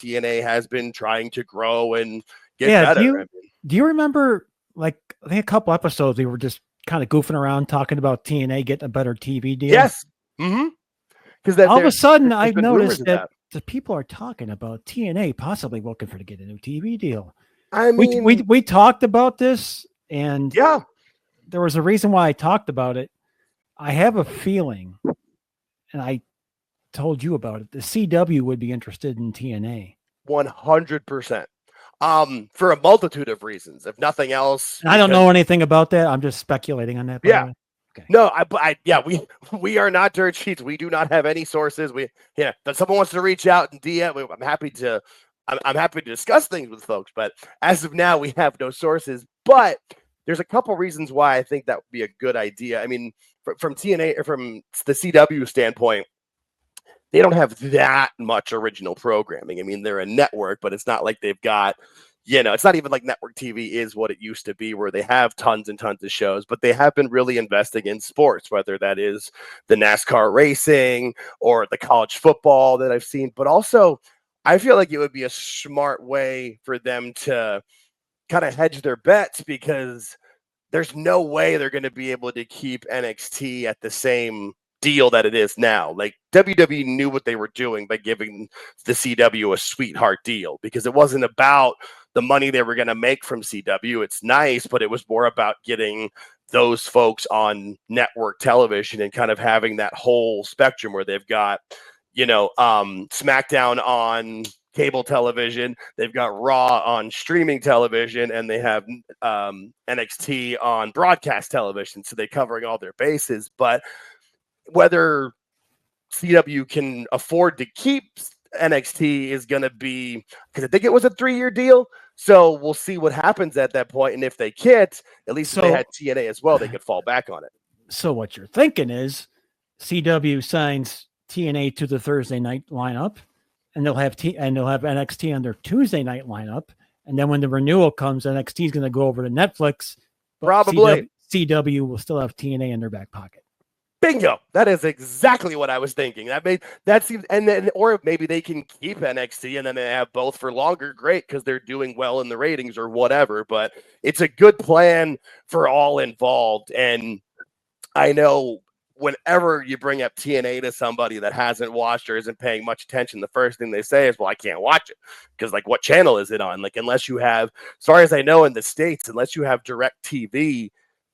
TNA has been trying to grow and get better. Do you remember, like, I think a couple episodes we were just kind of goofing around talking about TNA getting a better TV deal? Yes. Mm-hmm. Because all of a sudden I've noticed that the people are talking about TNA possibly looking to get a new TV deal. I mean, we talked about this, and yeah, there was a reason why I talked about it. I have a feeling, and I told you about it, the CW would be interested in TNA. 100%. For a multitude of reasons, if nothing else. I don't know anything about that. I'm just speculating on that. Yeah. Okay. No, we are not dirt sheets. We do not have any sources. If someone wants to reach out and DM, I'm happy to discuss things with folks. But as of now, we have no sources. But there's a couple reasons why I think that would be a good idea. I mean, from TNA or from the CW standpoint, they don't have that much original programming. I mean, they're a network, but it's not like they've got, it's not even like network TV is what it used to be, where they have tons and tons of shows, but they have been really investing in sports, whether that is the NASCAR racing or the college football that I've seen. But also, I feel like it would be a smart way for them to kind of hedge their bets, because there's no way they're going to be able to keep NXT at the same deal that it is now. Like, WWE knew what they were doing by giving the CW a sweetheart deal, because it wasn't about the money they were going to make from CW. It's nice, but it was more about getting those folks on network television and kind of having that whole spectrum where they've got, SmackDown on cable television, they've got Raw on streaming television, and they have NXT on broadcast television. So they're covering all their bases. But whether CW can afford to keep NXT is going to be, because I think it was a 3-year deal. So we'll see what happens at that point. And if they can't, at least if they had TNA as well, they could fall back on it. So what you're thinking is CW signs TNA to the Thursday night lineup, and they'll have NXT on their Tuesday night lineup. And then when the renewal comes, NXT is going to go over to Netflix. Probably. CW will still have TNA in their back pocket. Bingo! That is exactly what I was thinking. That seems, and then, or maybe they can keep NXT and then they have both for longer. Great, because they're doing well in the ratings or whatever. But it's a good plan for all involved. And I know whenever you bring up TNA to somebody that hasn't watched or isn't paying much attention, the first thing they say is, "Well, I can't watch it because, like, what channel is it on?" Like, unless you have, as far as I know, in the States, unless you have direct TV.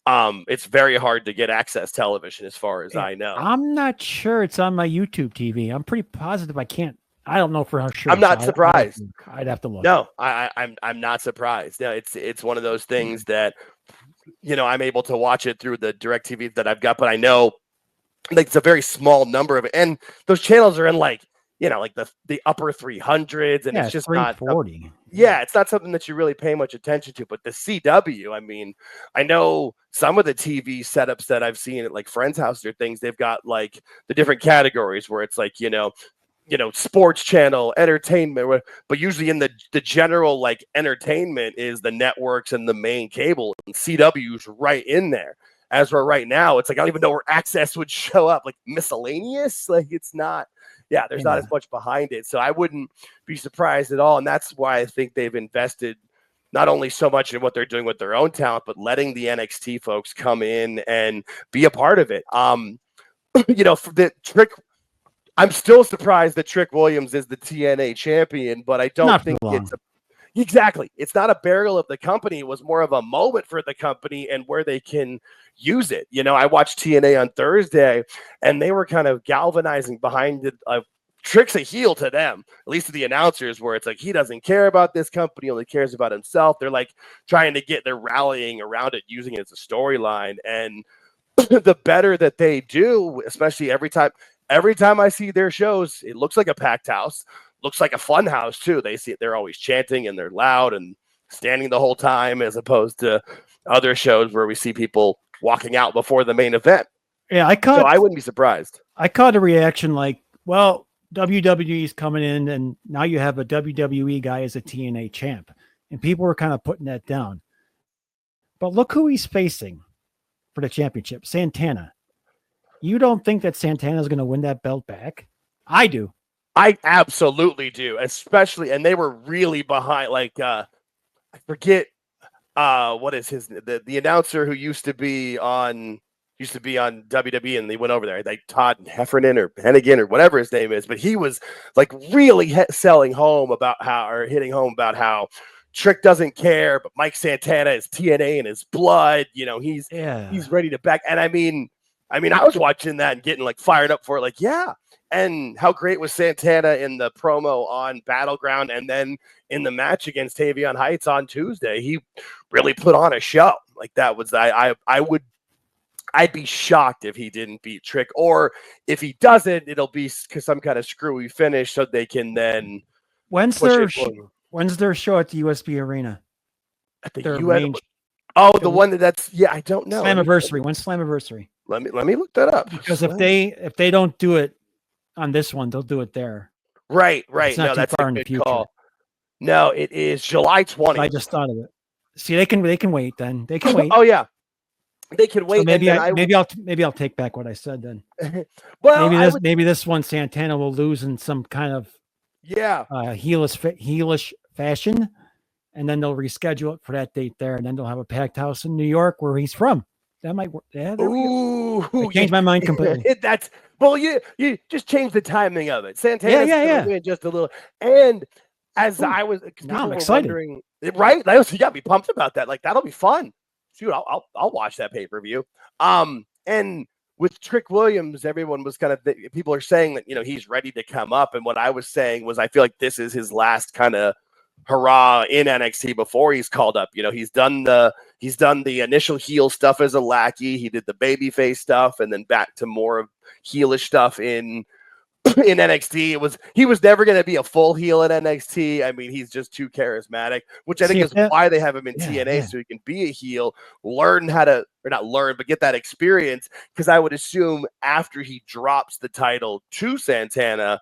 It's very hard to get access television, as far as I know. I'm not sure it's on my YouTube TV. I'm pretty positive I can't. I don't know for sure. I'm not surprised. I'd have to look. No, I'm not surprised. No, it's one of those things that, I'm able to watch it through the direct TV that I've got, but I know, like, it's a very small number of it, and those channels are in like the upper 300s, and it's just not 340. It's not something that you really pay much attention to. But the CW, I mean, I know some of the TV setups that I've seen at like friends' house or things, they've got like the different categories where it's like, sports channel, entertainment, but usually in the general like entertainment is the networks and the main cable, and CW's right in there. As we're right now, it's like, I don't even know where access would show up, like miscellaneous, like it's not. Yeah, there's not as much behind it. So I wouldn't be surprised at all. And that's why I think they've invested not only so much in what they're doing with their own talent, but letting the NXT folks come in and be a part of it. For the Trick, I'm still surprised that Trick Williams is the TNA champion, but I don't think it's exactly. It's not a burial of the company. It was more of a moment for the company and where they can use it. I watched TNA on Thursday, and they were kind of galvanizing behind it. Trick's a heel to them, at least to the announcers, where it's like he doesn't care about this company, only cares about himself. They're like trying to they're rallying around it, using it as a storyline. And the better that they do, especially every time I see their shows, it looks like a packed house. Looks like a fun house too. They're always chanting and they're loud and standing the whole time, as opposed to other shows where we see people walking out before the main event. Yeah, so I wouldn't be surprised. I caught a reaction like, well, WWE's coming in and now you have a WWE guy as a TNA champ. And people were kind of putting that down. But look who he's facing for the championship, Santana. You don't think that Santana is going to win that belt back? I do. I absolutely do, especially, and they were really behind. Like, I forget what is the announcer who used to be on WWE, and they went over there, like Todd Heffernan or Hennigan or whatever his name is, but he was like really selling home about how, or hitting home about how Trick doesn't care, but Mike Santana is TNA in his blood. You know, he's ready to back. And I mean, I was watching that and getting like fired up for it. Like, yeah. And how great was Santana in the promo on Battleground, and then in the match against Tavion Heights on Tuesday, he really put on a show. Like, that was, I'd be shocked if he didn't beat Trick, or if he doesn't, it'll be some kind of screwy finish so they can then. When's their show at the USB Arena? At the US? The one that's I don't know. Slammiversary. When's Slammiversary? Let me look that up. Because if they don't do it on this one, they'll do it there. Right. No, that's a good call. No, it is July 20th. I just thought of it. See, they can wait then. They can wait. Oh yeah, they can wait. So maybe I'll take back what I said then. Well, maybe this one Santana will lose in some kind of heelish fashion, and then they'll reschedule it for that date there, and then they'll have a packed house in New York where he's from. That might work. Yeah, I changed my mind completely. You just change the timing of it. Santana's gonna win just a little. And as I was, now I'm excited. Right? You got to be pumped about that. Like, that'll be fun. Shoot, I'll watch that pay-per-view. And with Trick Williams, everyone was kind of, people are saying that, you know, he's ready to come up. And what I was saying was, I feel like this is his last kind of hurrah in NXT before he's called up. You know, he's done the initial heel stuff as a lackey. He did the babyface stuff, and then back to more of heelish stuff in NXT. He was never going to be a full heel in NXT. I mean, he's just too charismatic, which I think is why they have him in TNA, so he can be a heel, get that experience. Because I would assume after he drops the title to Santana,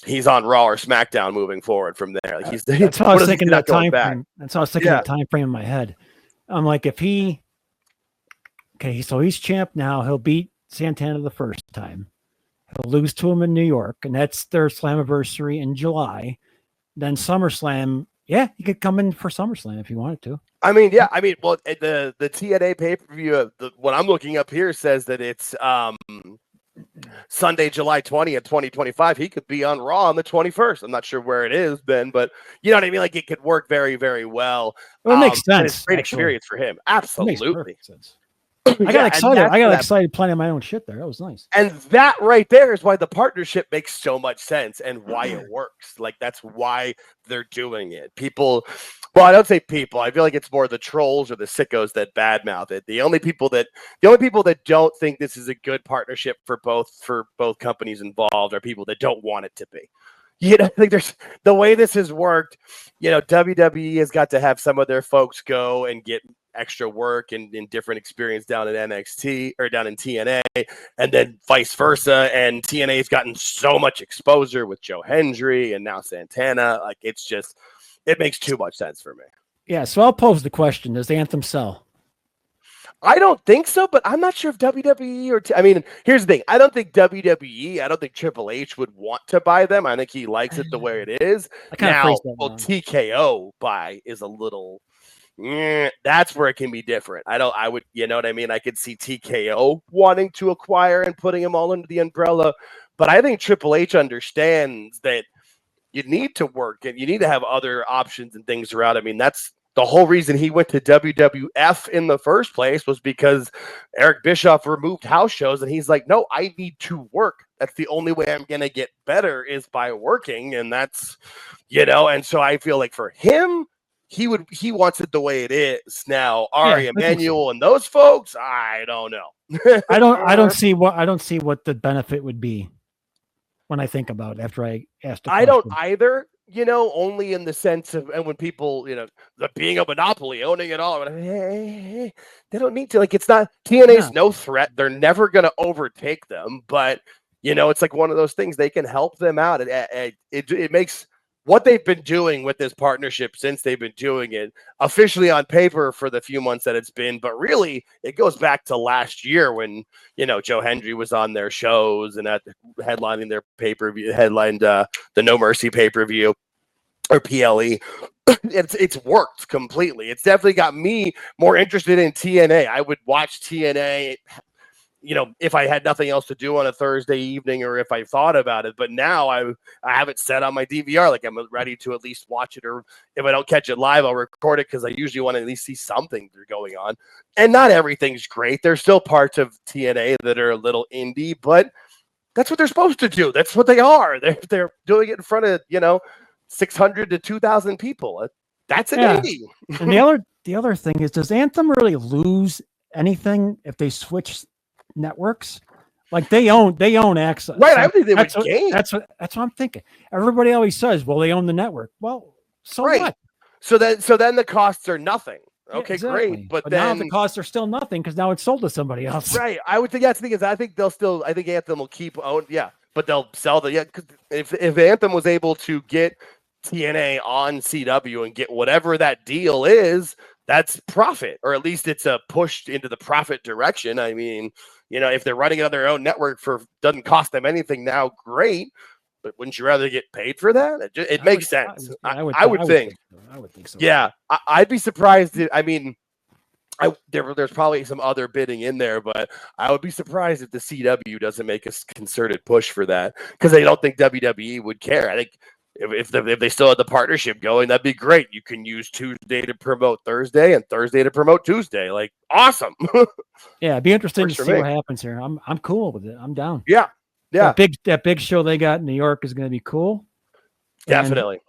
he's on Raw or SmackDown moving forward from there. Like, that's how I was thinking that time frame. That's how I was thinking that time frame in my head. I'm like, so he's champ now. He'll beat Santana the first time. He'll lose to him in New York, and that's their Slammiversary in July. Then SummerSlam, he could come in for SummerSlam if he wanted to. Well, the TNA pay-per-view, what I'm looking up here says that it's Sunday, July 20th, 2025. He could be on Raw on the 21st. I'm not sure where it is, Ben, but you know what I mean? Like, it could work very, very well. It makes sense. It's a great experience for him. Absolutely. It makes sense. I got excited. I got excited planning my own shit there. That was nice. And that right there is why the partnership makes so much sense and why it works. Like, that's why they're doing it. People, well, I don't say people. I feel like it's more the trolls or the sickos that badmouth it. The only people that don't think this is a good partnership for both companies involved are people that don't want it to be. You know, like, there's the way this has worked. You know, WWE has got to have some of their folks go and get extra work and different experience down in NXT or down in TNA, and then vice versa. And TNA has gotten so much exposure with Joe Hendry and now Santana. Like, it makes too much sense for me. Yeah. So I'll pose the question: does Anthem sell? I don't think so, but I'm not sure if WWE here's the thing. I don't think Triple H would want to buy them. I think he likes it the way it is. Now, TKO buy is a little, that's where it can be different. You know what I mean? I could see TKO wanting to acquire and putting them all under the umbrella, but I think Triple H understands that you need to work and you need to have other options and things around. I mean, that's the whole reason he went to WWF in the first place, was because Eric Bischoff removed house shows, and he's like, no, I need to work. That's the only way I'm going to get better, is by working. And that's, you know, and so I feel like for him, he wants it the way it is. Now, Ari Emanuel and those folks, I don't know. I don't see what the benefit would be when I think about it after I asked. I don't either. You know, only in the sense of, and when people, you know, the being a monopoly, owning it all, they don't need to. Like, it's not, TNA's no threat. They're never going to overtake them. But, you know, it's like one of those things. They can help them out. It makes what they've been doing with this partnership since they've been doing it officially on paper for the few months that it's been, but really it goes back to last year when, you know, Joe Hendry was on their shows and headlining their pay-per-view, headlined the No Mercy pay-per-view or PLE. It's worked completely. It's definitely got me more interested in TNA. I would watch TNA, you know, if I had nothing else to do on a Thursday evening or if I thought about it. But now I have it set on my DVR. Like I'm ready to at least watch it, or if I don't catch it live, I'll record it because I usually want to at least see something going on. And not everything's great. There's still parts of TNA that are a little indie, but that's what they're supposed to do. That's what they are. They're doing it in front of, you know, 600 to 2,000 people. That's an indie. And the other thing is, does Anthem really lose anything if they switch networks? Like they own access, right? I think they would gain. That's what I'm thinking. Everybody always says, well, they own the network. Well, so what? So then the costs are nothing. Okay, exactly. Great. But then now the costs are still nothing because now it's sold to somebody else. Right. I would think that's the thing is I think Anthem will keep own. Yeah, but they'll sell because if Anthem was able to get TNA on CW and get whatever that deal is, that's profit, or at least it's a push into the profit direction. I mean, you know, if they're running it on their own network doesn't cost them anything now, great. But wouldn't you rather get paid for that? It makes sense. I would think. I would think so. Yeah, I'd be surprised. I mean, there's probably some other bidding in there, but I would be surprised if the CW doesn't make a concerted push for that because they don't think WWE would care. I think if they still had the partnership going, that'd be great. You can use Tuesday to promote Thursday and Thursday to promote Tuesday. Like, awesome. Yeah, it'd be interesting to see what happens here. I'm cool with it. I'm down. Yeah. That big show they got in New York is going to be cool. Definitely.